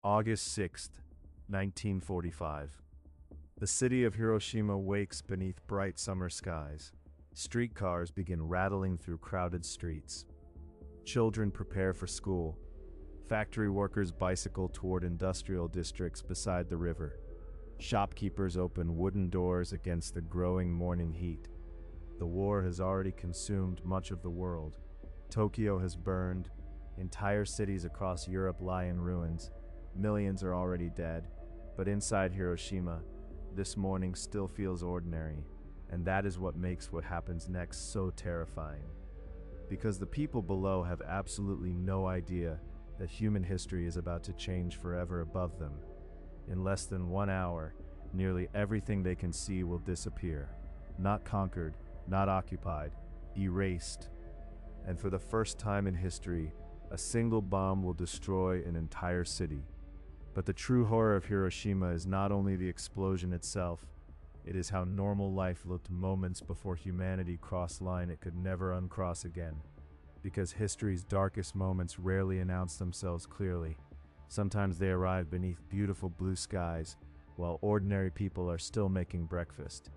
August 6th, 1945. The city of Hiroshima wakes beneath bright summer skies. Streetcars begin rattling through crowded streets. Children prepare for school. Factory workers bicycle toward industrial districts beside the river. Shopkeepers open wooden doors against the growing morning heat. The war has already consumed much of the world. Tokyo has burned. Entire cities across Europe lie in ruins. Millions are already dead. But inside Hiroshima, this morning still feels ordinary. And that is what makes what happens next so terrifying. Because the people below have absolutely no idea that human history is about to change forever above them. In less than 1 hour, nearly everything they can see will disappear. Not conquered, not occupied, erased. And for the first time in history, a single bomb will destroy an entire city. But the true horror of Hiroshima is not only the explosion itself, it is how normal life looked moments before humanity crossed line it could never uncross again. Because history's darkest moments rarely announce themselves clearly. Sometimes they arrive beneath beautiful blue skies, while ordinary people are still making breakfast.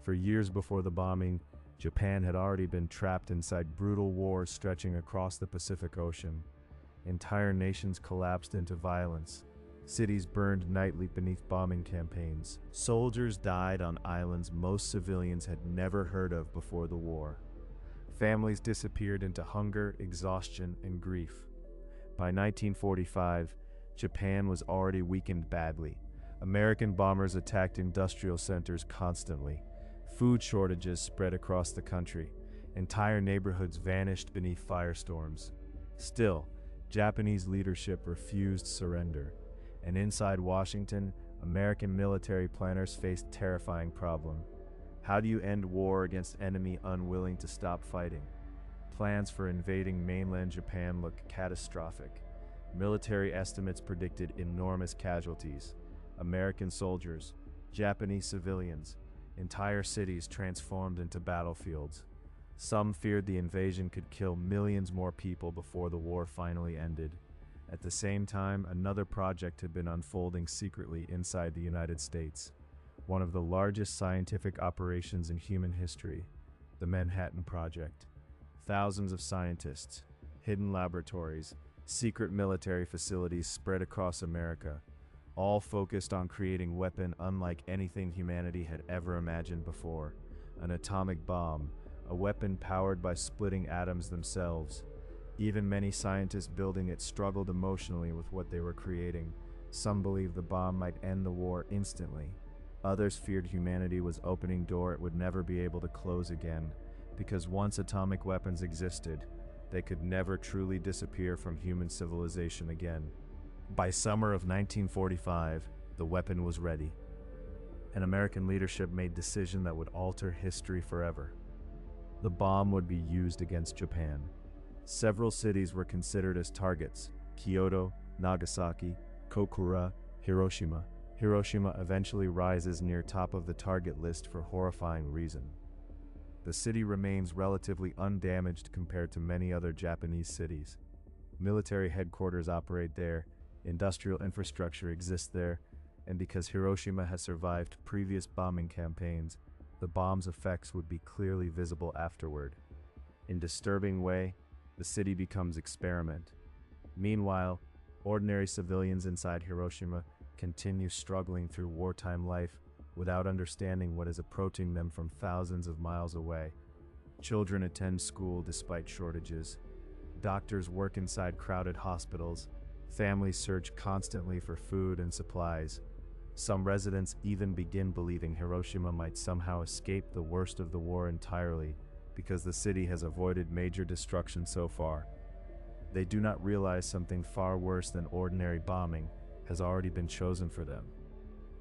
For years before the bombing, Japan had already been trapped inside brutal wars stretching across the Pacific Ocean. Entire nations collapsed into violence. Cities burned nightly beneath bombing campaigns. Soldiers died on islands most civilians had never heard of before the war. Families disappeared into hunger, exhaustion, and grief. By 1945, Japan was already weakened badly. American bombers attacked industrial centers constantly. Food shortages spread across the country. Entire neighborhoods vanished beneath firestorms. Still, Japanese leadership refused surrender. And inside Washington, American military planners faced terrifying problem. How do you end war against enemy unwilling to stop fighting? Plans for invading mainland Japan looked catastrophic. Military estimates predicted enormous casualties. American soldiers, Japanese civilians, entire cities transformed into battlefields. Some feared the invasion could kill millions more people before the war finally ended. At the same time, another project had been unfolding secretly inside the United States. One of the largest scientific operations in human history, the Manhattan Project. Thousands of scientists, hidden laboratories, secret military facilities spread across America, all focused on creating a weapon unlike anything humanity had ever imagined before. An atomic bomb, a weapon powered by splitting atoms themselves. Even many scientists building it struggled emotionally with what they were creating. Some believed the bomb might end the war instantly. Others feared humanity was opening a door it would never be able to close again, because once atomic weapons existed, they could never truly disappear from human civilization again. By summer of 1945, the weapon was ready. And American leadership made a decision that would alter history forever. The bomb would be used against Japan. Several cities were considered as targets: Kyoto, Nagasaki, Kokura, Hiroshima. Hiroshima eventually rises near top of the target list for horrifying reason. The city remains relatively undamaged compared to many other Japanese cities. Military headquarters operate there, industrial infrastructure exists there, and because Hiroshima has survived previous bombing campaigns, the bomb's effects would be clearly visible afterward. In a disturbing way, the city becomes experiment. Meanwhile, ordinary civilians inside Hiroshima continue struggling through wartime life without understanding what is approaching them from thousands of miles away. Children attend school despite shortages. Doctors work inside crowded hospitals. Families search constantly for food and supplies. Some residents even begin believing Hiroshima might somehow escape the worst of the war entirely, because the city has avoided major destruction so far. They do not realize something far worse than ordinary bombing has already been chosen for them.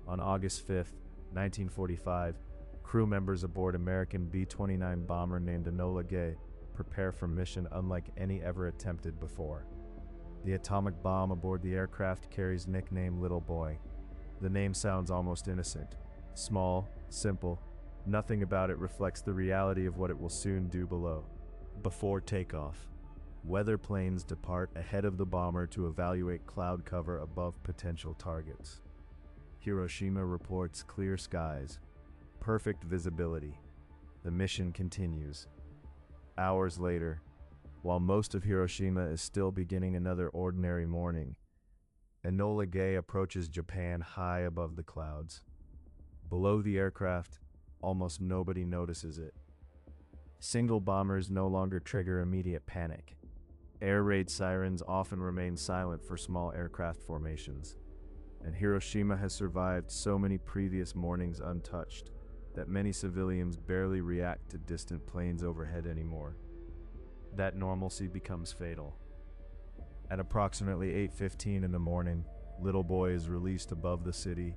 On August 5th, 1945, crew members aboard American B-29 bomber named Enola Gay prepare for mission unlike any ever attempted before. The atomic bomb aboard the aircraft carries nickname Little Boy. The name sounds almost innocent. Small, simple, nothing about it reflects the reality of what it will soon do below. Before takeoff, Weather planes depart ahead of the bomber to evaluate cloud cover above potential targets. Hiroshima reports clear skies, perfect visibility. The mission continues. Hours later, while most of Hiroshima is still beginning another ordinary morning, Enola Gay approaches Japan high above the clouds. Below the aircraft, almost nobody notices it. Single bombers no longer trigger immediate panic. Air raid sirens often remain silent for small aircraft formations, and Hiroshima has survived so many previous mornings untouched that many civilians barely react to distant planes overhead anymore. That normalcy becomes fatal. At approximately 8:15 in the morning, Little Boy is released above the city.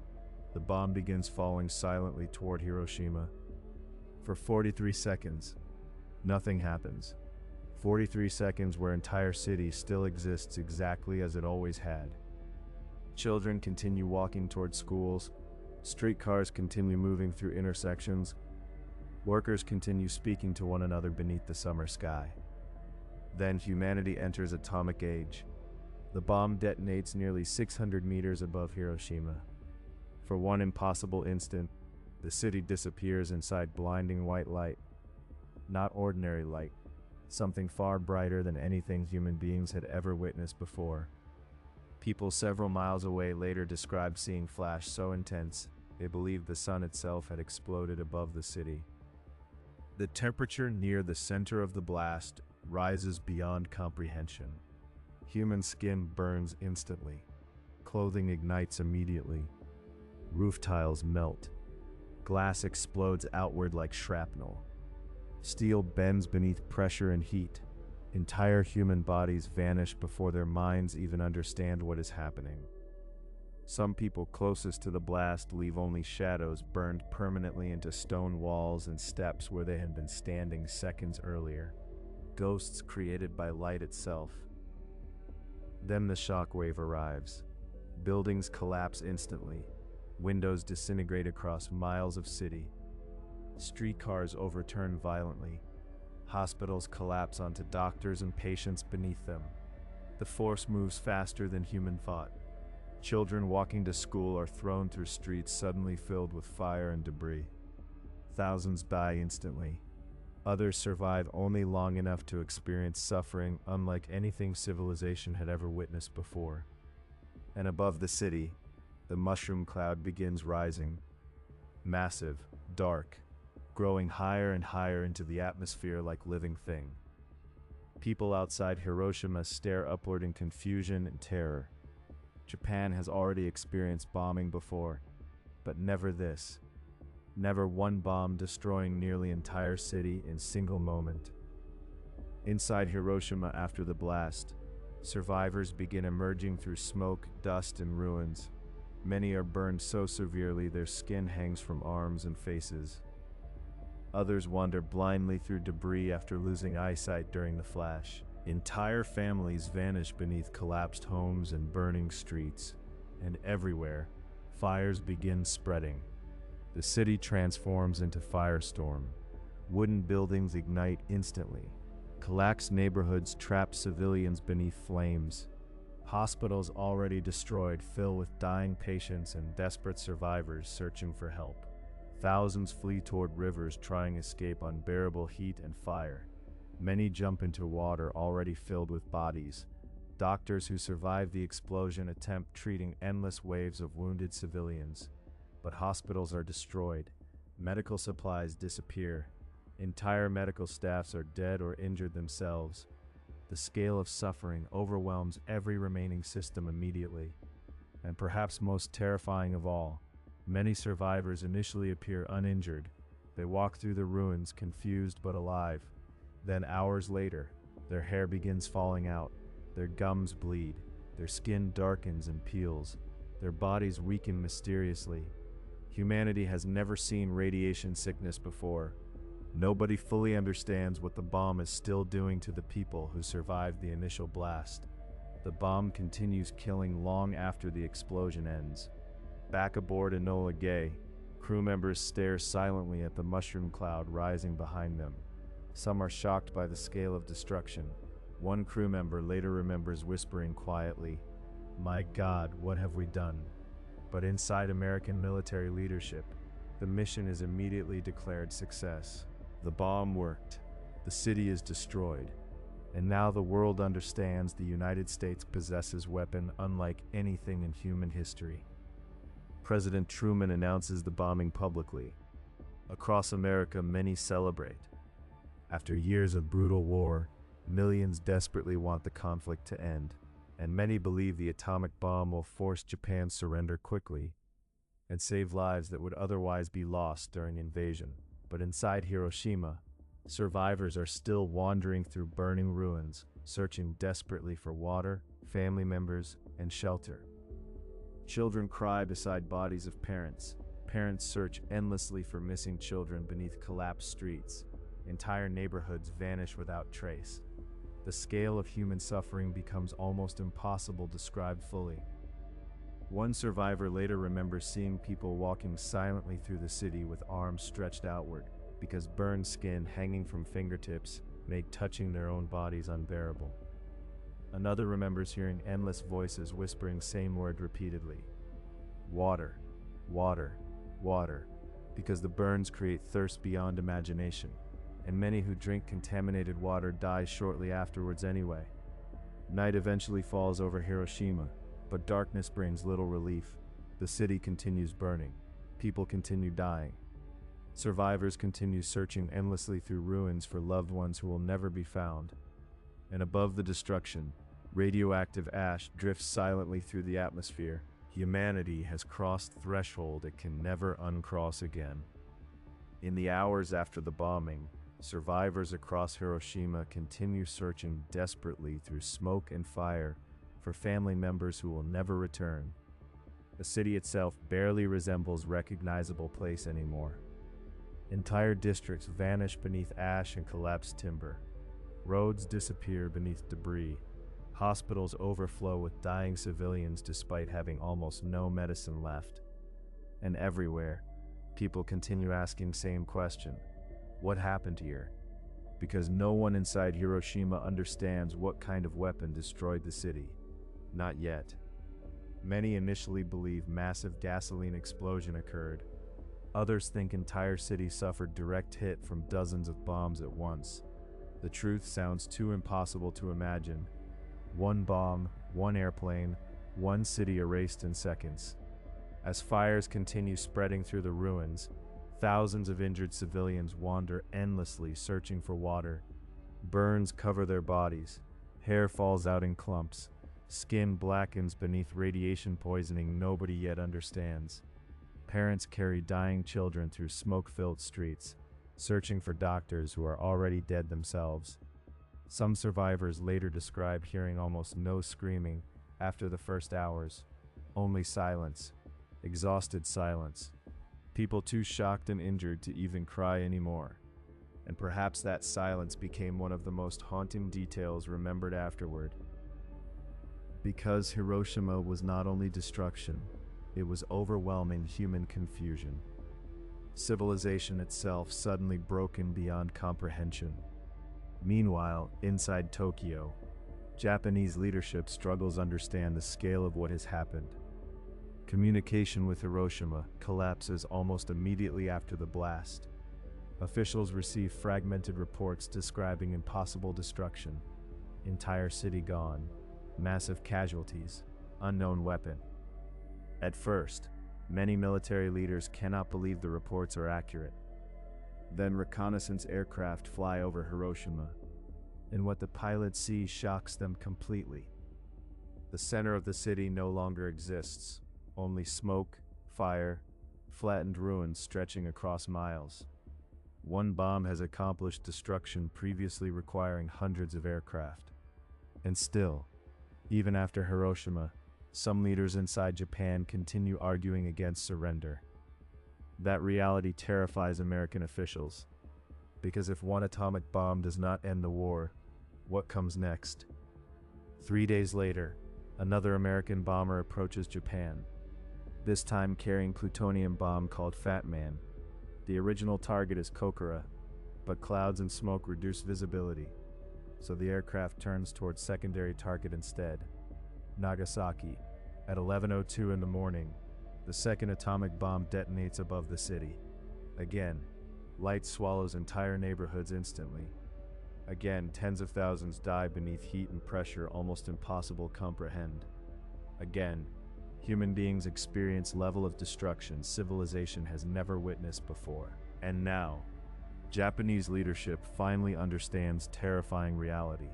The bomb begins falling silently toward Hiroshima. For 43 seconds, nothing happens. 43 seconds where entire city still exists exactly as it always had. Children continue walking toward schools. Streetcars continue moving through intersections. Workers continue speaking to one another beneath the summer sky. Then humanity enters atomic age. The bomb detonates nearly 600 meters above Hiroshima. For one impossible instant, the city disappears inside blinding white light. Not ordinary light, something far brighter than anything human beings had ever witnessed before. People several miles away later described seeing flash so intense, they believed the sun itself had exploded above the city. The temperature near the center of the blast rises beyond comprehension. Human skin burns instantly. Clothing ignites immediately. Roof tiles melt. Glass explodes outward like shrapnel. Steel bends beneath pressure and heat. Entire human bodies vanish before their minds even understand what is happening. Some people closest to the blast leave only shadows burned permanently into stone walls and steps where they had been standing seconds earlier. Ghosts created by light itself. Then the shockwave arrives. Buildings collapse instantly. Windows disintegrate across miles of city. Streetcars overturn violently. Hospitals collapse onto doctors and patients beneath them. The force moves faster than human thought. Children walking to school are thrown through streets suddenly filled with fire and debris. Thousands die instantly. Others survive only long enough to experience suffering unlike anything civilization had ever witnessed before. And above the city, the mushroom cloud begins rising. Massive, dark, growing higher and higher into the atmosphere like living thing. People outside Hiroshima stare upward in confusion and terror. Japan has already experienced bombing before, but never this. Never one bomb destroying nearly entire city in single moment. Inside Hiroshima after the blast, survivors begin emerging through smoke, dust, and ruins. Many are burned so severely their skin hangs from arms and faces. Others wander blindly through debris after losing eyesight during the flash. Entire families vanish beneath collapsed homes and burning streets. And everywhere, fires begin spreading. The city transforms into firestorm. Wooden buildings ignite instantly. Collapsed neighborhoods trap civilians beneath flames. Hospitals already destroyed fill with dying patients and desperate survivors searching for help. Thousands flee toward rivers trying escape unbearable heat and fire. Many jump into water already filled with bodies. Doctors who survived the explosion attempt treating endless waves of wounded civilians. But hospitals are destroyed. Medical supplies disappear. Entire medical staffs are dead or injured themselves. The scale of suffering overwhelms every remaining system immediately. And perhaps most terrifying of all, many survivors initially appear uninjured. They walk through the ruins confused but alive. Then hours later, their hair begins falling out. Their gums bleed. Their skin darkens and peels. Their bodies weaken mysteriously. Humanity has never seen radiation sickness before. Nobody fully understands what the bomb is still doing to the people who survived the initial blast. The bomb continues killing long after the explosion ends. Back aboard Enola Gay, crew members stare silently at the mushroom cloud rising behind them. Some are shocked by the scale of destruction. One crew member later remembers whispering quietly, "My God, what have we done?" But inside American military leadership, the mission is immediately declared success. The bomb worked. The city is destroyed. And now the world understands the United States possesses weapon unlike anything in human history. President Truman announces the bombing publicly. Across America, many celebrate. After years of brutal war, millions desperately want the conflict to end, and many believe the atomic bomb will force Japan's surrender quickly and save lives that would otherwise be lost during invasion. But inside Hiroshima, survivors are still wandering through burning ruins, searching desperately for water, family members, and shelter. Children cry beside bodies of parents. Parents search endlessly for missing children beneath collapsed streets. Entire neighborhoods vanish without trace. The scale of human suffering becomes almost impossible to describe fully. One survivor later remembers seeing people walking silently through the city with arms stretched outward, because burned skin hanging from fingertips made touching their own bodies unbearable. Another remembers hearing endless voices whispering same word repeatedly. Water, water, water, because the burns create thirst beyond imagination, and many who drink contaminated water die shortly afterwards anyway. Night eventually falls over Hiroshima, but darkness brings little relief. The city continues burning. People continue dying. Survivors continue searching endlessly through ruins for loved ones who will never be found. And above the destruction, radioactive ash drifts silently through the atmosphere. Humanity has crossed the threshold it can never uncross again. In the hours after the bombing, survivors across Hiroshima continue searching desperately through smoke and fire for family members who will never return. The city itself barely resembles a recognizable place anymore. Entire districts vanish beneath ash and collapsed timber. Roads disappear beneath debris. Hospitals overflow with dying civilians despite having almost no medicine left. And everywhere, people continue asking the same question: what happened here? Because no one inside Hiroshima understands what kind of weapon destroyed the city. Not yet. Many initially believe massive gasoline explosion occurred. Others think entire cities suffered direct hit from dozens of bombs at once. The truth sounds too impossible to imagine. One bomb, one airplane, one city erased in seconds. As fires continue spreading through the ruins, thousands of injured civilians wander endlessly searching for water. Burns cover their bodies. Hair falls out in clumps. Skin blackens beneath radiation poisoning nobody yet understands. Parents carry dying children through smoke-filled streets, searching for doctors who are already dead themselves. Some survivors later describe hearing almost no screaming after the first hours, only silence, exhausted silence. People too shocked and injured to even cry anymore. And perhaps that silence became one of the most haunting details remembered afterward. Because Hiroshima was not only destruction, it was overwhelming human confusion. Civilization itself suddenly broken beyond comprehension. Meanwhile, inside Tokyo, Japanese leadership struggles to understand the scale of what has happened. Communication with Hiroshima collapses almost immediately after the blast. Officials receive fragmented reports describing impossible destruction. Entire city gone. Massive casualties. Unknown weapon. At first, many military leaders cannot believe the reports are accurate. Then reconnaissance aircraft fly over Hiroshima, and what the pilots see shocks them completely. The center of the city no longer exists, only smoke, fire, flattened ruins stretching across miles. One bomb has accomplished destruction previously requiring hundreds of aircraft. And still, even after Hiroshima, some leaders inside Japan continue arguing against surrender. That reality terrifies American officials, because if one atomic bomb does not end the war, what comes next? 3 days later, another American bomber approaches Japan, this time carrying plutonium bomb called Fat Man. The original target is Kokura, but clouds and smoke reduce visibility. so the aircraft turns towards secondary target instead. Nagasaki. At 11:02 in the morning, the second atomic bomb detonates above the city. Again, light swallows entire neighborhoods instantly. Again, tens of thousands die beneath heat and pressure almost impossible to comprehend. Again, human beings experience level of destruction civilization has never witnessed before. And now, Japanese leadership finally understands terrifying reality.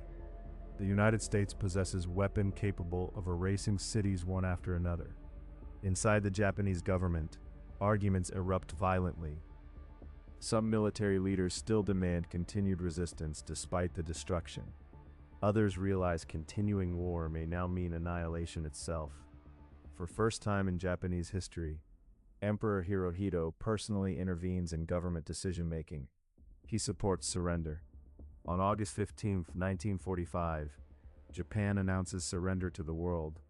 The United States possesses weapons capable of erasing cities one after another. Inside the Japanese government, arguments erupt violently. Some military leaders still demand continued resistance despite the destruction. Others realize continuing war may now mean annihilation itself. For first time in Japanese history, Emperor Hirohito personally intervenes in government decision-making. He supports surrender. On August 15, 1945, Japan announces surrender to the world.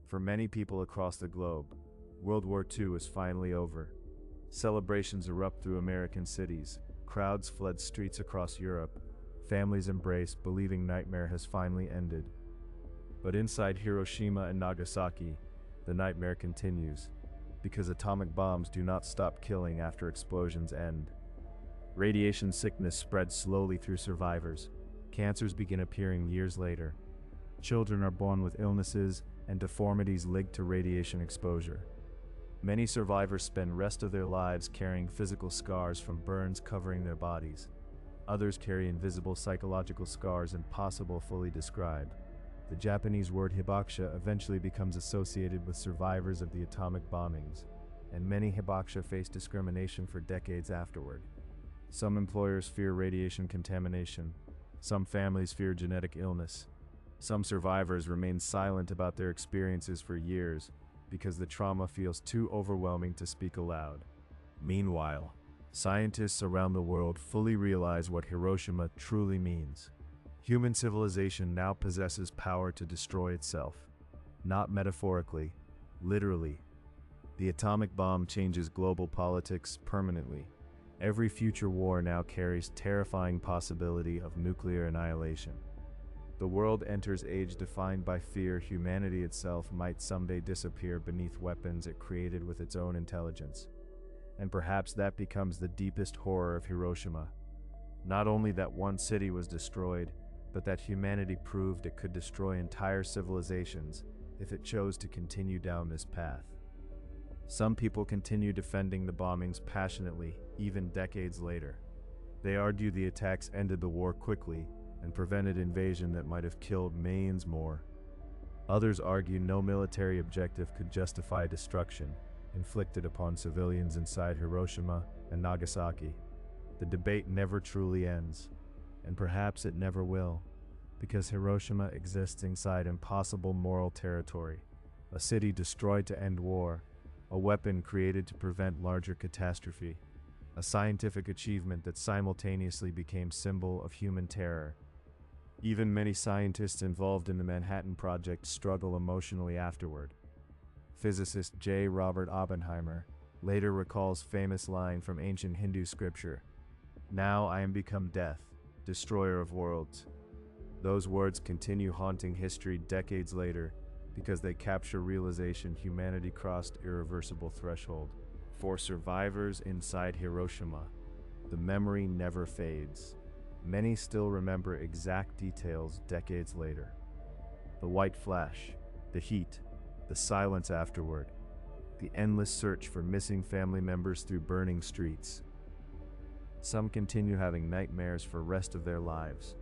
For many people across the globe, World War II is finally over. Celebrations erupt through American cities, crowds flood streets across Europe, families embrace, believing nightmare has finally ended. But inside Hiroshima and Nagasaki, the nightmare continues, because atomic bombs do not stop killing after explosions end. Radiation sickness spreads slowly through survivors. Cancers begin appearing years later. Children are born with illnesses and deformities linked to radiation exposure. Many survivors spend the rest of their lives carrying physical scars from burns covering their bodies. Others carry invisible psychological scars impossible to fully describe. The Japanese word hibakusha eventually becomes associated with survivors of the atomic bombings, and many hibakusha face discrimination for decades afterward. Some employers fear radiation contamination. Some families fear genetic illness. Some survivors remain silent about their experiences for years, because the trauma feels too overwhelming to speak aloud. Meanwhile, scientists around the world fully realize what Hiroshima truly means. Human civilization now possesses power to destroy itself. Not metaphorically, literally. The atomic bomb changes global politics permanently. Every future war now carries terrifying possibility of nuclear annihilation. The world enters age defined by fear humanity itself might someday disappear beneath weapons it created with its own intelligence. And perhaps that becomes the deepest horror of Hiroshima. Not only that one city was destroyed, but that humanity proved it could destroy entire civilizations if it chose to continue down this path. Some people continue defending the bombings passionately, even decades later. They argue the attacks ended the war quickly and prevented invasion that might have killed millions more. Others argue no military objective could justify destruction inflicted upon civilians inside Hiroshima and Nagasaki. The debate never truly ends, and perhaps it never will, because Hiroshima exists inside impossible moral territory, a city destroyed to end war, a weapon created to prevent larger catastrophe, a scientific achievement that simultaneously became symbol of human terror. Even many scientists involved in the Manhattan Project struggle emotionally afterward. Physicist J. Robert Oppenheimer later recalls famous line from ancient Hindu scripture, "Now I am become death, destroyer of worlds." Those words continue haunting history decades later because they capture realization humanity crossed irreversible threshold. For survivors inside Hiroshima, the memory never fades. Many still remember exact details decades later. The white flash, the heat, the silence afterward, the endless search for missing family members through burning streets. Some continue having nightmares for the rest of their lives.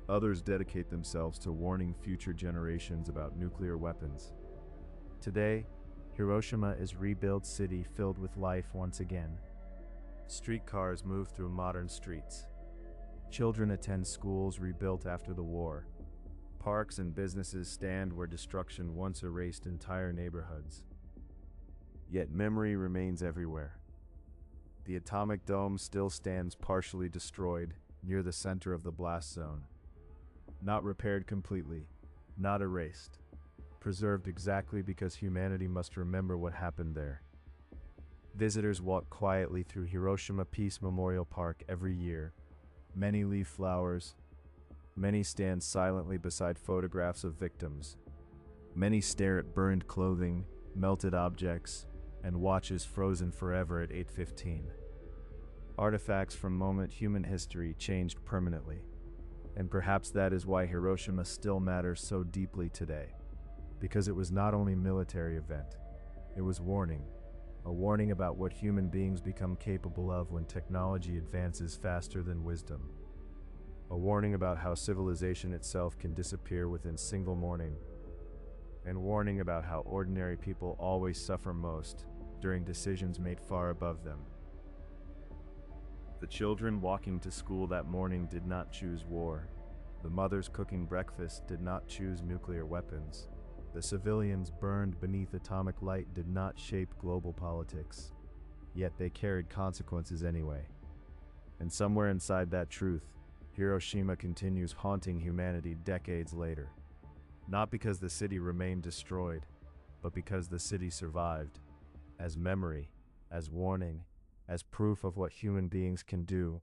Others dedicate themselves to warning future generations about nuclear weapons. Today, Hiroshima is a rebuilt city filled with life once again. Streetcars move through modern streets. Children attend schools rebuilt after the war. Parks and businesses stand where destruction once erased entire neighborhoods. Yet memory remains everywhere. The atomic dome still stands partially destroyed near the center of the blast zone. Not repaired completely, not erased. Preserved exactly because humanity must remember what happened there. Visitors walk quietly through Hiroshima Peace Memorial Park every year. Many leave flowers, Many stand silently beside photographs of victims. Many stare at burned clothing, melted objects, and watches frozen forever at 8:15. Artifacts from moment human history changed permanently. And perhaps that is why Hiroshima still matters so deeply today. Because it was not only a military event, it was warning. A warning about what human beings become capable of when technology advances faster than wisdom. A warning about how civilization itself can disappear within a single morning. And warning about how ordinary people always suffer most during decisions made far above them. The children walking to school that morning did not choose war. The mothers cooking breakfast did not choose nuclear weapons. The civilians burned beneath atomic light did not shape global politics. Yet they carried consequences anyway. And somewhere inside that truth, Hiroshima continues haunting humanity decades later. Not because the city remained destroyed, but because the city survived. As memory, as warning, as proof of what human beings can do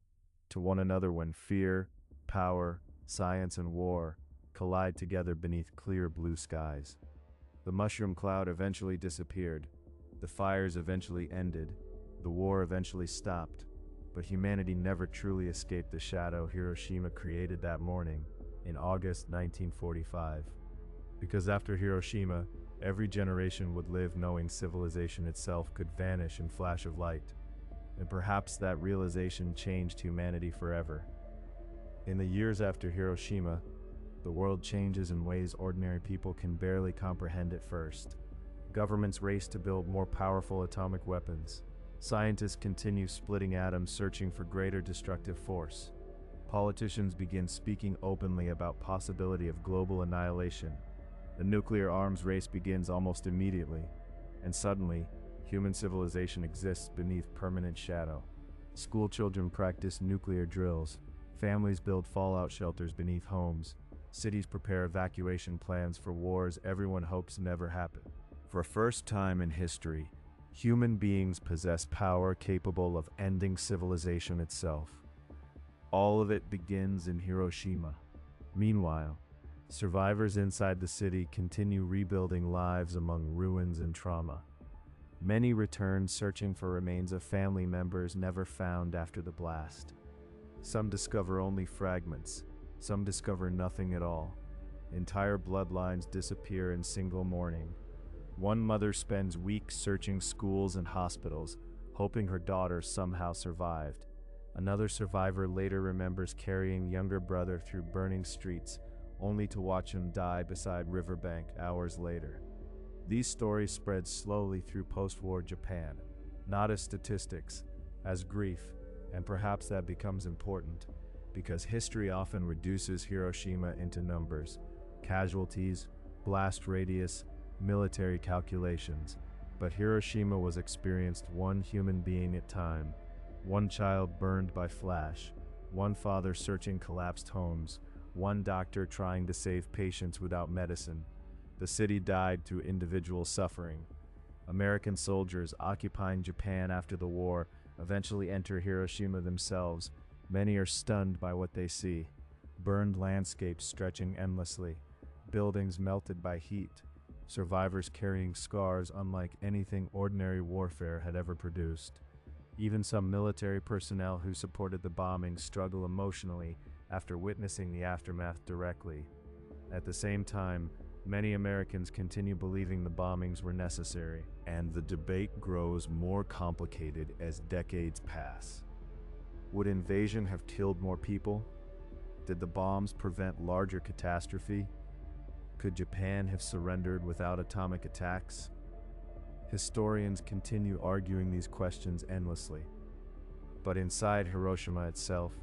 to one another when fear, power, science, and war collide together beneath clear blue skies. The mushroom cloud eventually disappeared, the fires eventually ended, the war eventually stopped, but humanity never truly escaped the shadow Hiroshima created that morning in August 1945. Because after Hiroshima, every generation would live knowing civilization itself could vanish in a flash of light. And perhaps that realization changed humanity forever. In the years after Hiroshima, the world changes in ways ordinary people can barely comprehend at first. Governments race to build more powerful atomic weapons. Scientists continue splitting atoms searching for greater destructive force. Politicians begin speaking openly about possibility of global annihilation. The nuclear arms race begins almost immediately, and suddenly, human civilization exists beneath permanent shadow. School children practice nuclear drills. Families build fallout shelters beneath homes. Cities prepare evacuation plans for wars everyone hopes never happen. For the first time in history, human beings possess power capable of ending civilization itself. All of it begins in Hiroshima. Meanwhile, survivors inside the city continue rebuilding lives among ruins and trauma. Many return searching for remains of family members never found after the blast. Some discover only fragments. Some discover nothing at all. Entire bloodlines disappear in single morning. One mother spends weeks searching schools and hospitals, hoping her daughter somehow survived. Another survivor later remembers carrying younger brother through burning streets, only to watch him die beside riverbank hours later. These stories spread slowly through post-war Japan, not as statistics, as grief, and perhaps that becomes important, because history often reduces Hiroshima into numbers, casualties, blast radius, military calculations. But Hiroshima was experienced one human being at a time, one child burned by flash, one father searching collapsed homes, one doctor trying to save patients without medicine. The city died through individual suffering. American soldiers occupying Japan after the war eventually enter Hiroshima themselves. Many are stunned by what they see. Burned landscapes stretching endlessly, buildings melted by heat, survivors carrying scars unlike anything ordinary warfare had ever produced. Even some military personnel who supported the bombing struggle emotionally after witnessing the aftermath directly. At the same time, many Americans continue believing the bombings were necessary, and the debate grows more complicated as decades pass. Would invasion have killed more people? Did the bombs prevent larger catastrophe? Could Japan have surrendered without atomic attacks? Historians continue arguing these questions endlessly. But inside Hiroshima itself,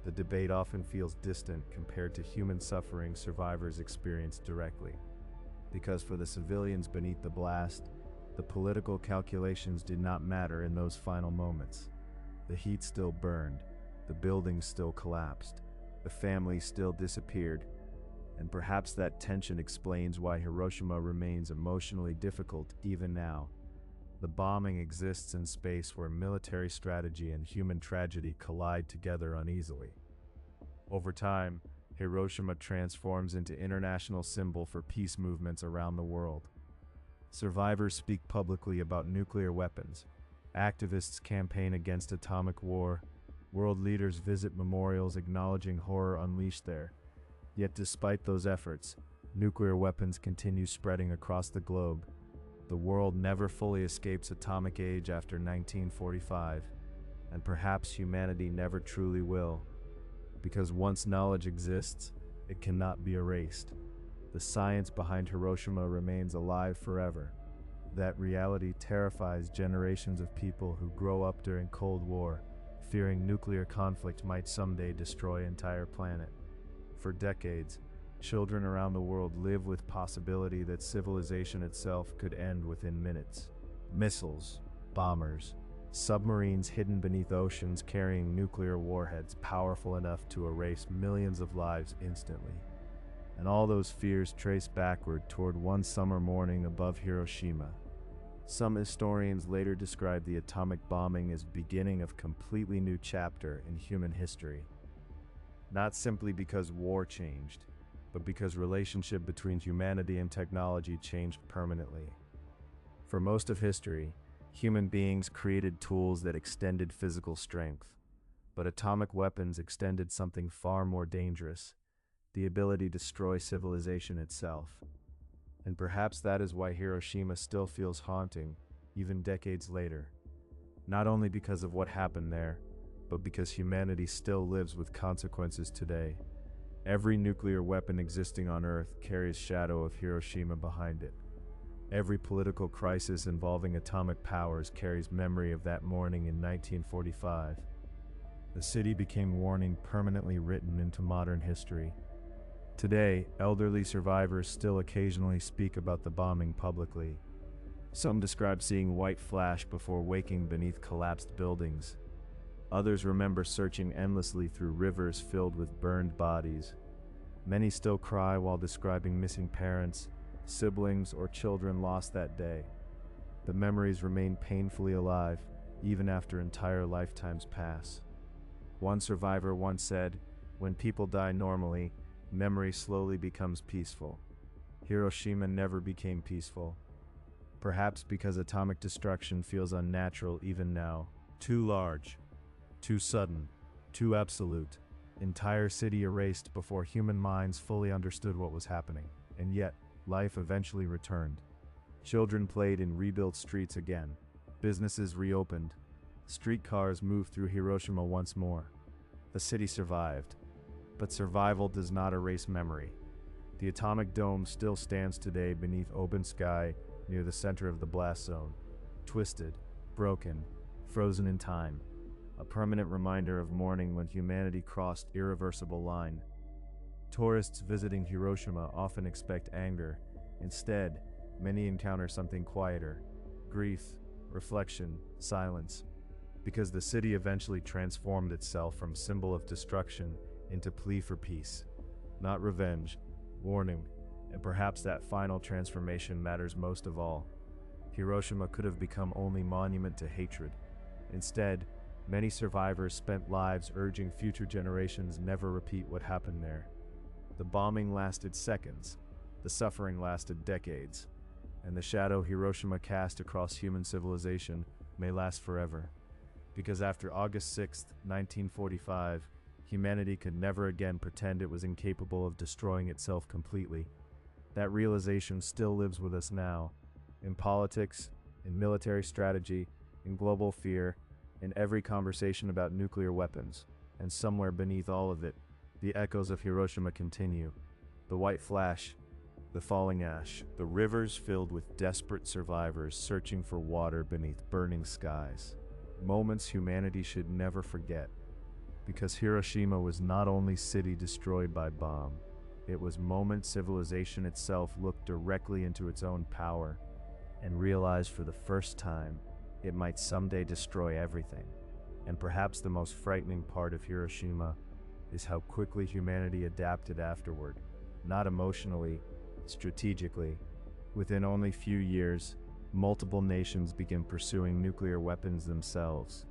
the debate often feels distant compared to human suffering survivors experienced directly. Because for the civilians beneath the blast, the political calculations did not matter in those final moments. The heat still burned, the buildings still collapsed, the families still disappeared, and perhaps that tension explains why Hiroshima remains emotionally difficult even now. The bombing exists in space where military strategy and human tragedy collide together uneasily. Over time, Hiroshima transforms into international symbol for peace movements around the world. Survivors speak publicly about nuclear weapons. Activists campaign against atomic war. World leaders visit memorials acknowledging horror unleashed there. Yet despite those efforts, nuclear weapons continue spreading across the globe. The world never fully escapes atomic age after 1945, and perhaps humanity never truly will. Because once knowledge exists, it cannot be erased. The science behind Hiroshima remains alive forever. That reality terrifies generations of people who grow up during Cold War, fearing nuclear conflict might someday destroy entire planet. For decades, children around the world live with possibility that civilization itself could end within minutes. Missiles, bombers, submarines hidden beneath oceans carrying nuclear warheads powerful enough to erase millions of lives instantly. And all those fears trace backward toward one summer morning above Hiroshima. Some historians later describe the atomic bombing as beginning of a completely new chapter in human history. Not simply because war changed, but because relationship between humanity and technology changed permanently. For most of history, human beings created tools that extended physical strength, but atomic weapons extended something far more dangerous: the ability to destroy civilization itself. And perhaps that is why Hiroshima still feels haunting, even decades later. Not only because of what happened there, but because humanity still lives with consequences today. Every nuclear weapon existing on Earth carries shadow of Hiroshima behind it. Every political crisis involving atomic powers carries memory of that morning in 1945. The city became warning permanently written into modern history. Today, elderly survivors still occasionally speak about the bombing publicly. Some describe seeing white flash before waking beneath collapsed buildings. Others remember searching endlessly through rivers filled with burned bodies. Many still cry while describing missing parents, siblings, or children lost that day. The memories remain painfully alive, even after entire lifetimes pass. One survivor once said, "When people die normally, memory slowly becomes peaceful." Hiroshima never became peaceful. Perhaps because atomic destruction feels unnatural even now. Too large, too sudden, too absolute. Entire city erased before human minds fully understood what was happening. And yet, life eventually returned. Children played in rebuilt streets again. Businesses reopened. Streetcars moved through Hiroshima once more. The city survived. But survival does not erase memory. The atomic dome still stands today beneath open sky near the center of the blast zone. Twisted, broken, frozen in time. A permanent reminder of mourning when humanity crossed irreversible line. Tourists visiting Hiroshima often expect anger. Instead, many encounter something quieter: grief, reflection, silence. Because the city eventually transformed itself from symbol of destruction into plea for peace. Not revenge, warning, and perhaps that final transformation matters most of all. Hiroshima could have become only monument to hatred. Instead, many survivors spent lives urging future generations never repeat what happened there. The bombing lasted seconds, the suffering lasted decades, and the shadow Hiroshima cast across human civilization may last forever. Because after August 6, 1945, humanity could never again pretend it was incapable of destroying itself completely. That realization still lives with us now, in politics, in military strategy, in global fear, in every conversation about nuclear weapons. And somewhere beneath all of it, the echoes of Hiroshima continue. The white flash, the falling ash, the rivers filled with desperate survivors searching for water beneath burning skies. Moments humanity should never forget. Because Hiroshima was not only city destroyed by bomb, it was moment civilization itself looked directly into its own power and realized for the first time it might someday destroy everything. And perhaps the most frightening part of Hiroshima is how quickly humanity adapted afterward, not emotionally, strategically. Within only few years, multiple nations began pursuing nuclear weapons themselves.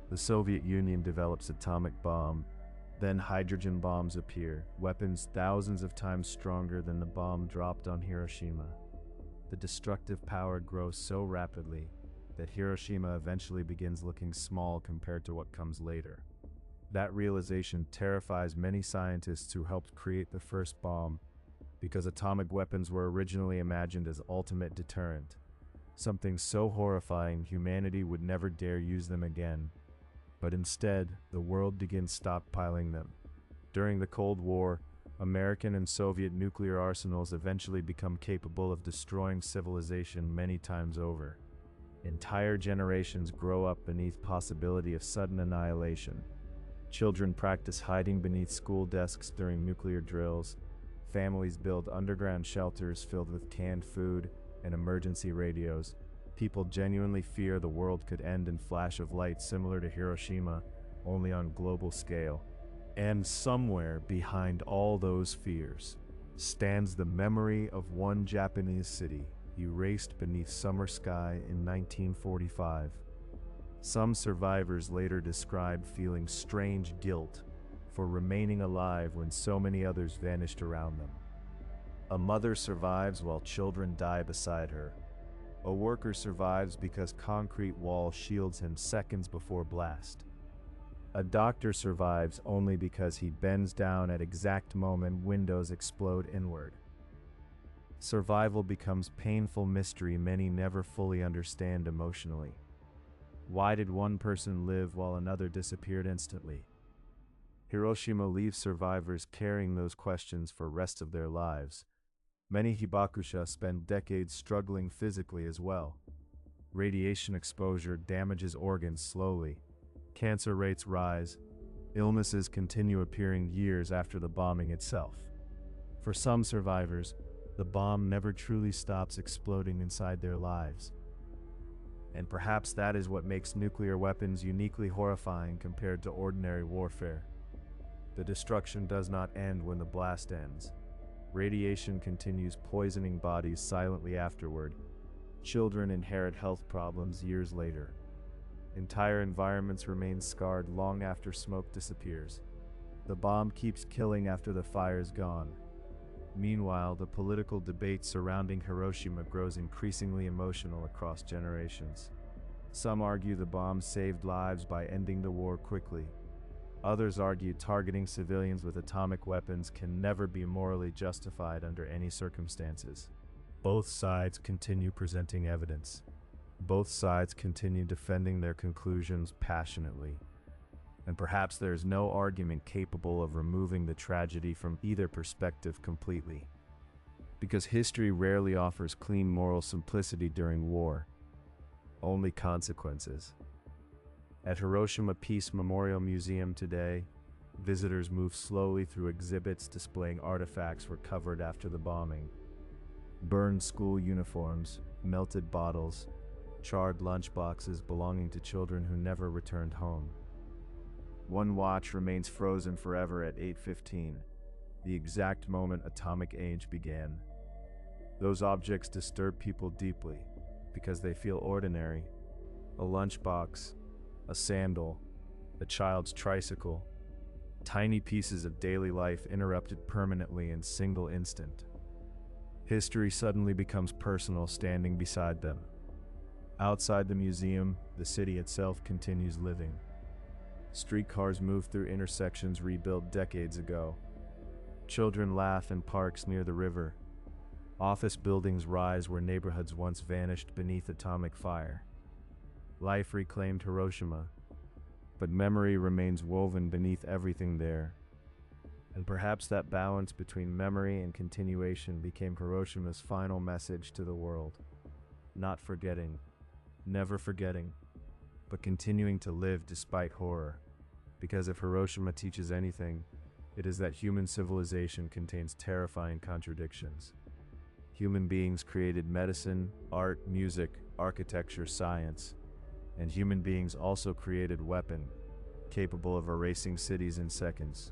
The Soviet Union develops atomic bomb, Then hydrogen bombs appear, weapons thousands of times stronger than the bomb dropped on Hiroshima. The destructive power grows so rapidly that Hiroshima eventually begins looking small compared to what comes later. That realization terrifies many scientists who helped create the first bomb, because atomic weapons were originally imagined as ultimate deterrent, something so horrifying humanity would never dare use them again. But instead, the world begins stockpiling them. During the Cold War, American and Soviet nuclear arsenals eventually become capable of destroying civilization many times over. Entire generations grow up beneath possibility of sudden annihilation. Children practice hiding beneath school desks during nuclear drills. Families build underground shelters filled with canned food and emergency radios. People genuinely fear the world could end in flash of light similar to Hiroshima, only on global scale. And somewhere behind all those fears stands the memory of one Japanese city erased beneath summer sky in 1945. Some survivors later described feeling strange guilt for remaining alive when so many others vanished around them. A mother survives while children die beside her. A worker survives because concrete wall shields him seconds before blast. A doctor survives only because he bends down at exact moment windows explode inward. Survival becomes painful mystery many never fully understand emotionally. Why did one person live while another disappeared instantly? Hiroshima leaves survivors carrying those questions for the rest of their lives. Many hibakusha spend decades struggling physically as well. Radiation exposure damages organs slowly. Cancer rates rise. Illnesses continue appearing years after the bombing itself. For some survivors, the bomb never truly stops exploding inside their lives. And perhaps that is what makes nuclear weapons uniquely horrifying compared to ordinary warfare. The destruction does not end when the blast ends. Radiation continues poisoning bodies silently afterward. Children inherit health problems years later. Entire environments remain scarred long after smoke disappears. The bomb keeps killing after the fire's gone. Meanwhile, the political debate surrounding Hiroshima grows increasingly emotional across generations. Some argue the bomb saved lives by ending the war quickly. Others argue targeting civilians with atomic weapons can never be morally justified under any circumstances. Both sides continue presenting evidence. Both sides continue defending their conclusions passionately. And perhaps there is no argument capable of removing the tragedy from either perspective completely. Because history rarely offers clean moral simplicity during war, only consequences. At Hiroshima Peace Memorial Museum today, visitors move slowly through exhibits displaying artifacts recovered after the bombing. Burned school uniforms, melted bottles, charred lunchboxes belonging to children who never returned home. One watch remains frozen forever at 8:15, the exact moment atomic age began. Those objects disturb people deeply because they feel ordinary. A lunchbox, a sandal, a child's tricycle, tiny pieces of daily life interrupted permanently in single instant. History suddenly becomes personal standing beside them. Outside the museum, the city itself continues living. Streetcars move through intersections rebuilt decades ago. Children laugh in parks near the river. Office buildings rise where neighborhoods once vanished beneath atomic fire. Life reclaimed Hiroshima, but memory remains woven beneath everything there. And perhaps that balance between memory and continuation became Hiroshima's final message to the world. Not forgetting, never forgetting, but continuing to live despite horror. Because if Hiroshima teaches anything, it is that human civilization contains terrifying contradictions. Human beings created medicine, art, music, architecture, science, and human beings also created weapon, capable of erasing cities in seconds.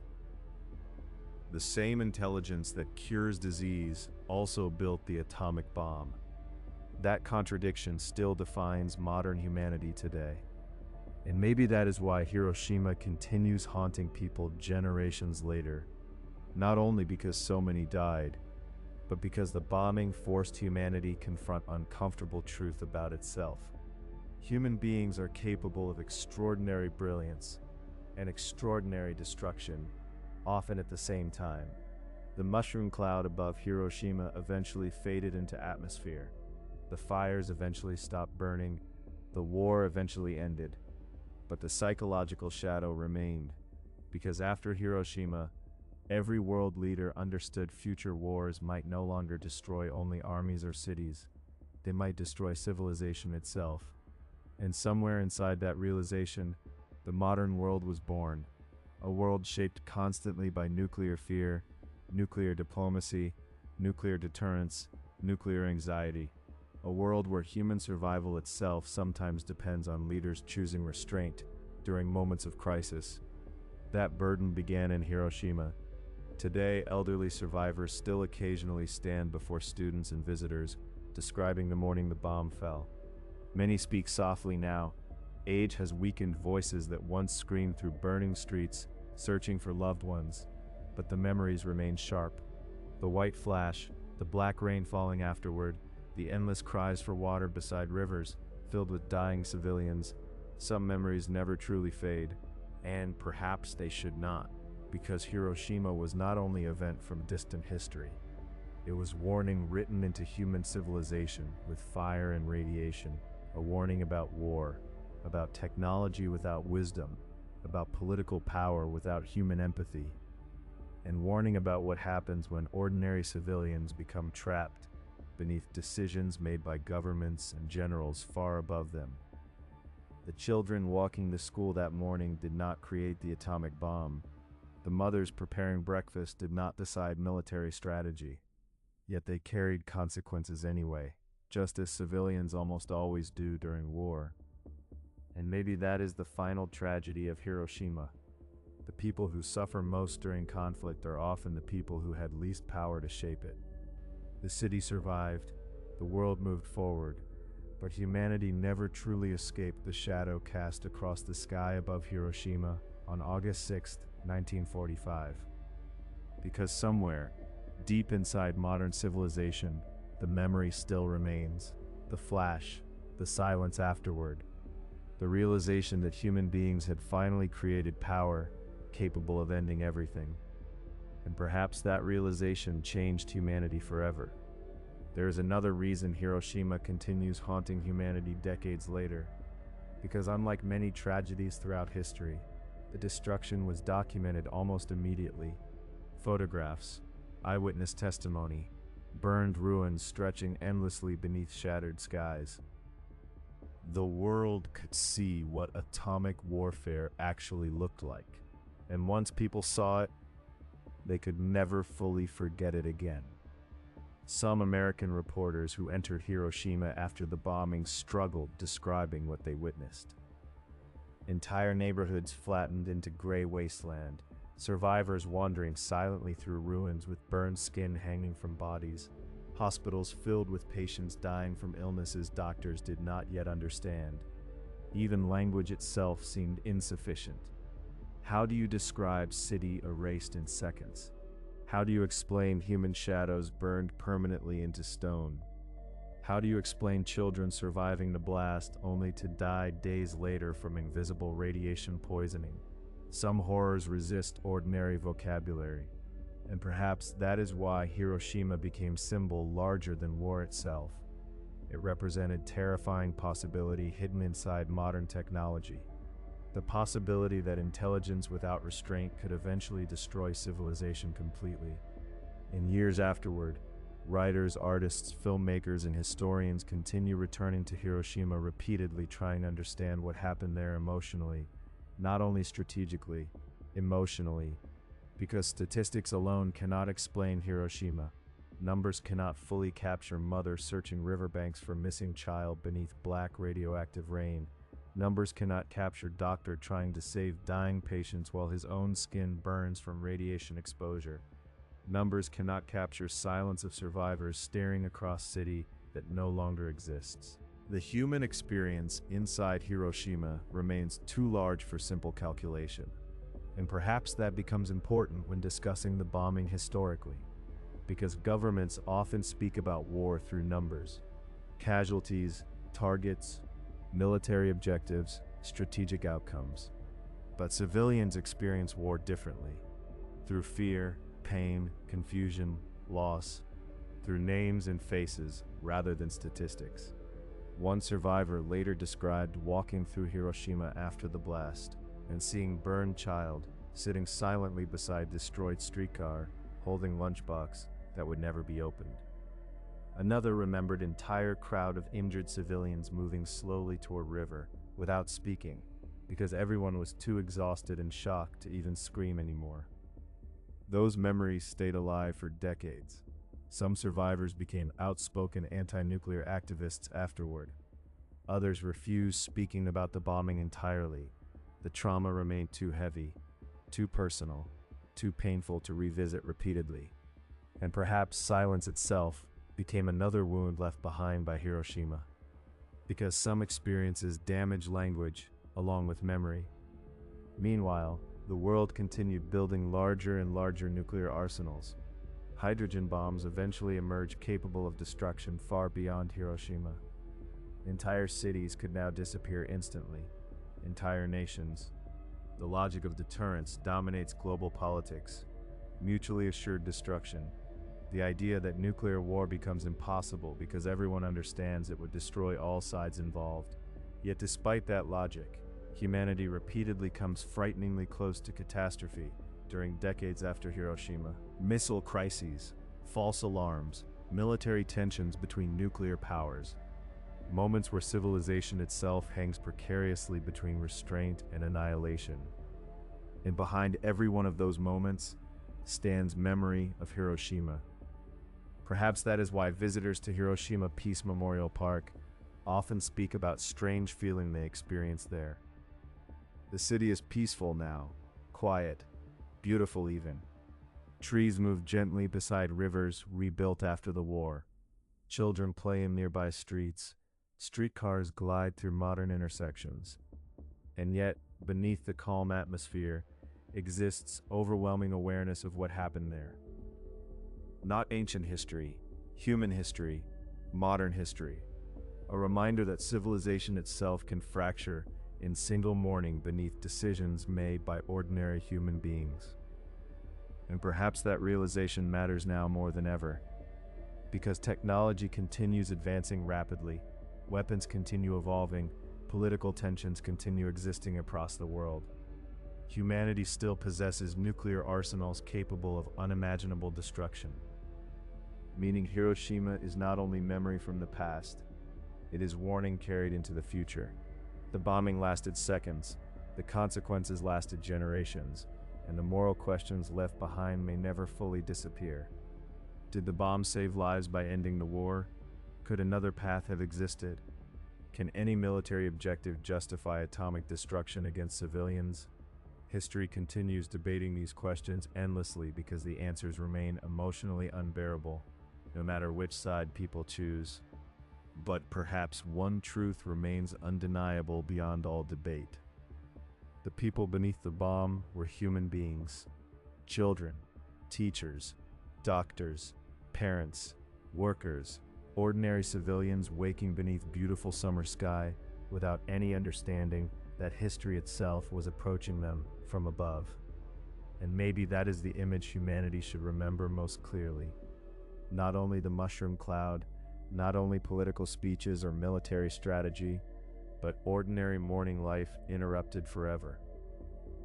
The same intelligence that cures disease also built the atomic bomb. That contradiction still defines modern humanity today. And maybe that is why Hiroshima continues haunting people generations later, not only because so many died, but because the bombing forced humanity confront uncomfortable truth about itself. Human beings are capable of extraordinary brilliance and extraordinary destruction, often at the same time. The mushroom cloud above Hiroshima eventually faded into atmosphere. The fires eventually stopped burning. The war eventually ended. But the psychological shadow remained, because after Hiroshima, every world leader understood future wars might no longer destroy only armies or cities. They might destroy civilization itself. And somewhere inside that realization, the modern world was born, a world shaped constantly by nuclear fear, nuclear diplomacy, nuclear deterrence, nuclear anxiety. A world where human survival itself sometimes depends on leaders choosing restraint during moments of crisis. That burden began in Hiroshima. Today, elderly survivors still occasionally stand before students and visitors, describing the morning the bomb fell. Many speak softly now. Age has weakened voices that once screamed through burning streets, searching for loved ones. But the memories remain sharp. The white flash, the black rain falling afterward, the endless cries for water beside rivers filled with dying civilians. Some memories never truly fade, and perhaps they should not, because Hiroshima was not only an event from distant history. It was warning written into human civilization with fire and radiation, a warning about war, about technology without wisdom, about political power without human empathy, and warning about what happens when ordinary civilians become trapped beneath decisions made by governments and generals far above them. The children walking to school that morning did not create the atomic bomb. The mothers preparing breakfast did not decide military strategy. Yet they carried consequences anyway, just as civilians almost always do during war. And maybe that is the final tragedy of Hiroshima. The people who suffer most during conflict are often the people who had least power to shape it. The city survived, the world moved forward, but humanity never truly escaped the shadow cast across the sky above Hiroshima on August 6, 1945. Because somewhere, deep inside modern civilization, the memory still remains. The flash, the silence afterward, the realization that human beings had finally created power capable of ending everything. And perhaps that realization changed humanity forever. There is another reason Hiroshima continues haunting humanity decades later. Because unlike many tragedies throughout history, the destruction was documented almost immediately. Photographs, eyewitness testimony, burned ruins stretching endlessly beneath shattered skies. The world could see what atomic warfare actually looked like. And once people saw it, they could never fully forget it again. Some American reporters who entered Hiroshima after the bombing struggled describing what they witnessed. Entire neighborhoods flattened into gray wasteland, survivors wandering silently through ruins with burned skin hanging from bodies, hospitals filled with patients dying from illnesses doctors did not yet understand. Even language itself seemed insufficient. How do you describe city erased in seconds? How do you explain human shadows burned permanently into stone? How do you explain children surviving the blast only to die days later from invisible radiation poisoning? Some horrors resist ordinary vocabulary, and perhaps that is why Hiroshima became a symbol larger than war itself. It represented terrifying possibility hidden inside modern technology. The possibility that intelligence without restraint could eventually destroy civilization completely. In years afterward, writers, artists, filmmakers, and historians continue returning to Hiroshima repeatedly trying to understand what happened there emotionally, not only strategically, emotionally, because statistics alone cannot explain Hiroshima. Numbers cannot fully capture mother searching riverbanks for missing child beneath black radioactive rain. Numbers cannot capture doctor trying to save dying patients while his own skin burns from radiation exposure. Numbers cannot capture silence of survivors staring across city that no longer exists. The human experience inside Hiroshima remains too large for simple calculation, and perhaps that becomes important when discussing the bombing historically, because governments often speak about war through numbers, casualties, targets, military objectives, strategic outcomes. But civilians experience war differently, through fear, pain, confusion, loss, through names and faces rather than statistics. One survivor later described walking through Hiroshima after the blast and seeing burned child sitting silently beside destroyed streetcar, holding lunchbox that would never be opened. Another remembered entire crowd of injured civilians moving slowly toward river without speaking, because everyone was too exhausted and shocked to even scream anymore. Those memories stayed alive for decades. Some survivors became outspoken anti-nuclear activists afterward. Others refused speaking about the bombing entirely. The trauma remained too heavy, too personal, too painful to revisit repeatedly. And perhaps silence itself became another wound left behind by Hiroshima, because some experiences damage language along with memory. Meanwhile, the world continued building larger and larger nuclear arsenals. Hydrogen bombs eventually emerged capable of destruction far beyond Hiroshima. Entire cities could now disappear instantly. Entire nations. The logic of deterrence dominates global politics. Mutually assured destruction. The idea that nuclear war becomes impossible because everyone understands it would destroy all sides involved. Yet despite that logic, humanity repeatedly comes frighteningly close to catastrophe during decades after Hiroshima. Missile crises, false alarms, military tensions between nuclear powers. Moments where civilization itself hangs precariously between restraint and annihilation. And behind every one of those moments stands memory of Hiroshima. Perhaps that is why visitors to Hiroshima Peace Memorial Park often speak about strange feeling they experienced there. The city is peaceful now, quiet, beautiful even. Trees move gently beside rivers rebuilt after the war. Children play in nearby streets. Streetcars glide through modern intersections. And yet, beneath the calm atmosphere, exists overwhelming awareness of what happened there. Not ancient history, human history, modern history. A reminder that civilization itself can fracture in single mourning beneath decisions made by ordinary human beings. And perhaps that realization matters now more than ever, because technology continues advancing rapidly, weapons continue evolving, political tensions continue existing across the world. Humanity still possesses nuclear arsenals capable of unimaginable destruction. Meaning Hiroshima is not only memory from the past, it is warning carried into the future. The bombing lasted seconds, the consequences lasted generations, and the moral questions left behind may never fully disappear. Did the bomb save lives by ending the war? Could another path have existed? Can any military objective justify atomic destruction against civilians? History continues debating these questions endlessly because the answers remain emotionally unbearable, no matter which side people choose. But perhaps one truth remains undeniable beyond all debate. The people beneath the bomb were human beings. Children, teachers, doctors, parents, workers, ordinary civilians waking beneath beautiful summer sky without any understanding that history itself was approaching them from above. And maybe that is the image humanity should remember most clearly. Not only the mushroom cloud, not only political speeches or military strategy, but ordinary morning life interrupted forever.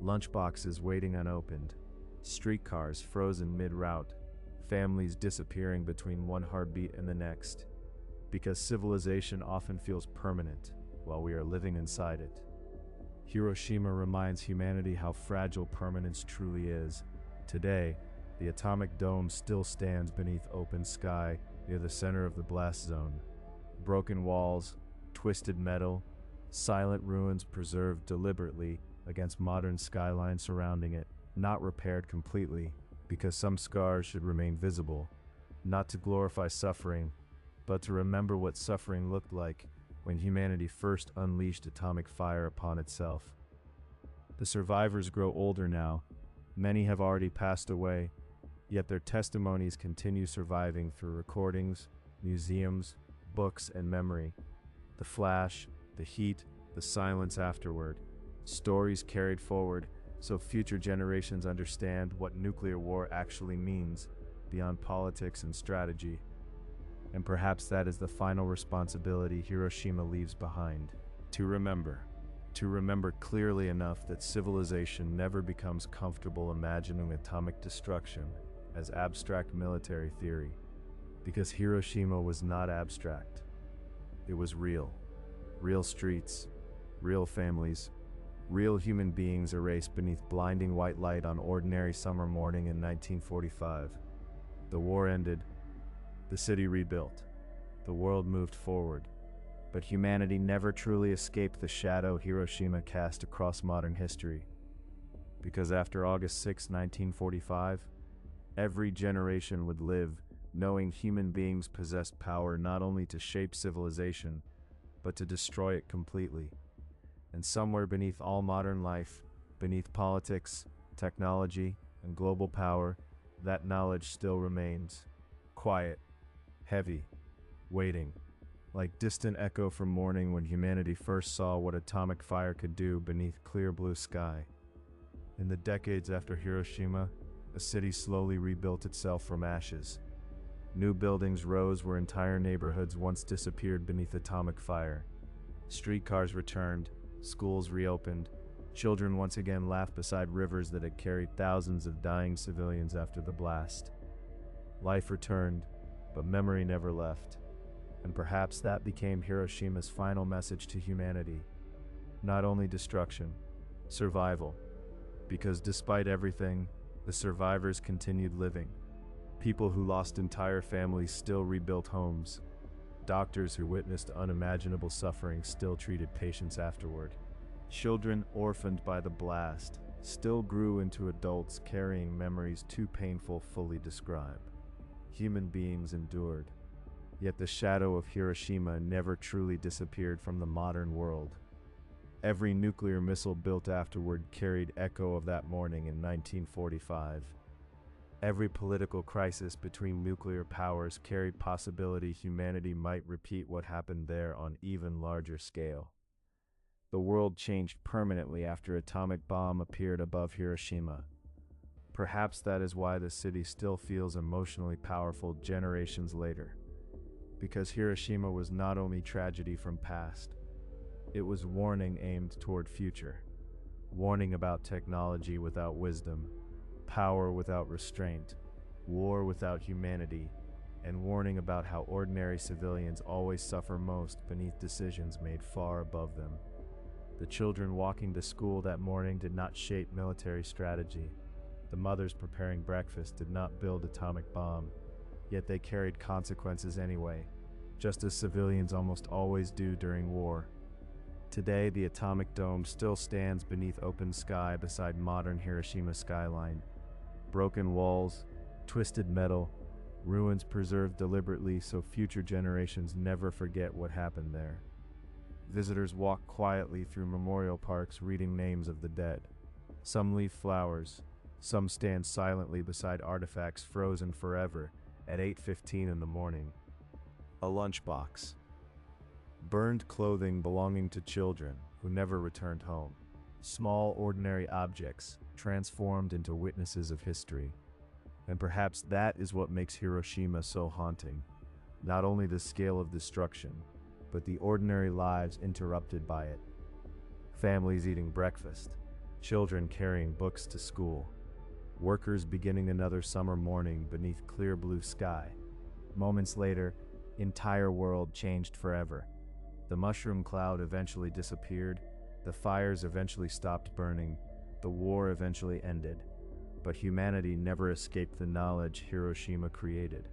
Lunchboxes waiting unopened, streetcars frozen mid-route, families disappearing between one heartbeat and the next, because civilization often feels permanent while we are living inside it. Hiroshima reminds humanity how fragile permanence truly is. Today, the atomic dome still stands beneath open sky near the center of the blast zone. Broken walls, twisted metal, silent ruins preserved deliberately against modern skyline surrounding it, not repaired completely, because some scars should remain visible, not to glorify suffering, but to remember what suffering looked like when humanity first unleashed atomic fire upon itself. The survivors grow older now. Many have already passed away, yet their testimonies continue surviving through recordings, museums, books, and memory. The flash, the heat, the silence afterward. Stories carried forward so future generations understand what nuclear war actually means beyond politics and strategy. And perhaps that is the final responsibility Hiroshima leaves behind. To remember clearly enough that civilization never becomes comfortable imagining atomic destruction as abstract military theory, because Hiroshima was not abstract. It was real. Real streets, real families, real human beings erased beneath blinding white light on ordinary summer morning in 1945. The war ended, the city rebuilt, the world moved forward, but humanity never truly escaped the shadow Hiroshima cast across modern history. Because after August 6, 1945, every generation would live knowing human beings possessed power not only to shape civilization, but to destroy it completely. And somewhere beneath all modern life, beneath politics, technology, and global power, that knowledge still remains. Quiet, heavy, waiting, like distant echo from morning when humanity first saw what atomic fire could do beneath clear blue sky. In the decades after Hiroshima, a city slowly rebuilt itself from ashes. New buildings rose where entire neighborhoods once disappeared beneath atomic fire. Streetcars returned, schools reopened, children once again laughed beside rivers that had carried thousands of dying civilians after the blast. Life returned, but memory never left. And perhaps that became Hiroshima's final message to humanity. Not only destruction, survival. Because despite everything, the survivors continued living. People who lost entire families still rebuilt homes. Doctors who witnessed unimaginable suffering still treated patients afterward. Children orphaned by the blast still grew into adults carrying memories too painful to fully describe. Human beings endured. Yet the shadow of Hiroshima never truly disappeared from the modern world. Every nuclear missile built afterward carried echo of that morning in 1945. Every political crisis between nuclear powers carried possibility humanity might repeat what happened there on even larger scale. The world changed permanently after atomic bomb appeared above Hiroshima. Perhaps that is why the city still feels emotionally powerful generations later. Because Hiroshima was not only tragedy from past, it was warning aimed toward future. Warning about technology without wisdom, power without restraint, war without humanity, and warning about how ordinary civilians always suffer most beneath decisions made far above them. The children walking to school that morning did not shape military strategy. The mothers preparing breakfast did not build atomic bomb, yet they carried consequences anyway, just as civilians almost always do during war. Today, the atomic dome still stands beneath open sky beside modern Hiroshima skyline. Broken walls, twisted metal, ruins preserved deliberately so future generations never forget what happened there. Visitors walk quietly through memorial parks reading names of the dead. Some leave flowers, some stand silently beside artifacts frozen forever at 8:15 in the morning. A lunchbox. Burned clothing belonging to children who never returned home. Small, ordinary objects transformed into witnesses of history. And perhaps that is what makes Hiroshima so haunting. Not only the scale of destruction, but the ordinary lives interrupted by it. Families eating breakfast, children carrying books to school, workers beginning another summer morning beneath clear blue sky. Moments later, entire world changed forever. The mushroom cloud eventually disappeared, the fires eventually stopped burning, the war eventually ended. But humanity never escaped the knowledge Hiroshima created.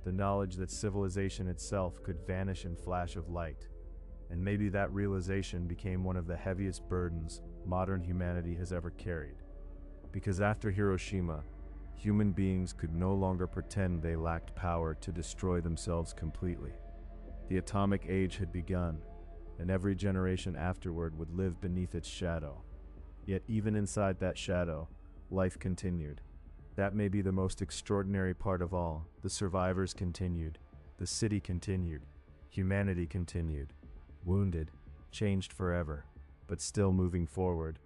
The knowledge that civilization itself could vanish in a flash of light. And maybe that realization became one of the heaviest burdens modern humanity has ever carried. Because after Hiroshima, human beings could no longer pretend they lacked power to destroy themselves completely. The atomic age had begun, and every generation afterward would live beneath its shadow. Yet even inside that shadow, life continued. That may be the most extraordinary part of all. The survivors continued. The city continued. Humanity continued. Wounded, changed forever, but still moving forward.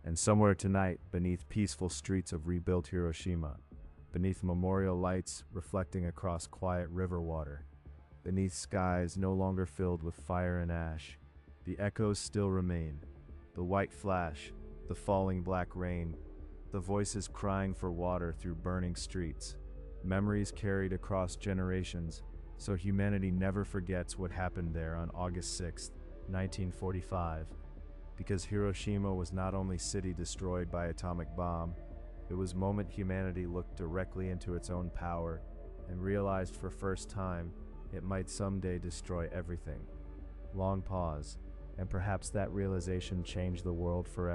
And somewhere tonight, beneath peaceful streets of rebuilt Hiroshima, beneath memorial lights reflecting across quiet river water, beneath skies no longer filled with fire and ash, the echoes still remain. The white flash, the falling black rain, the voices crying for water through burning streets, memories carried across generations, so humanity never forgets what happened there on August 6, 1945. Because Hiroshima was not only city destroyed by atomic bomb, it was moment humanity looked directly into its own power and realized for first time it might someday destroy everything. Long pause, and perhaps that realization changed the world forever.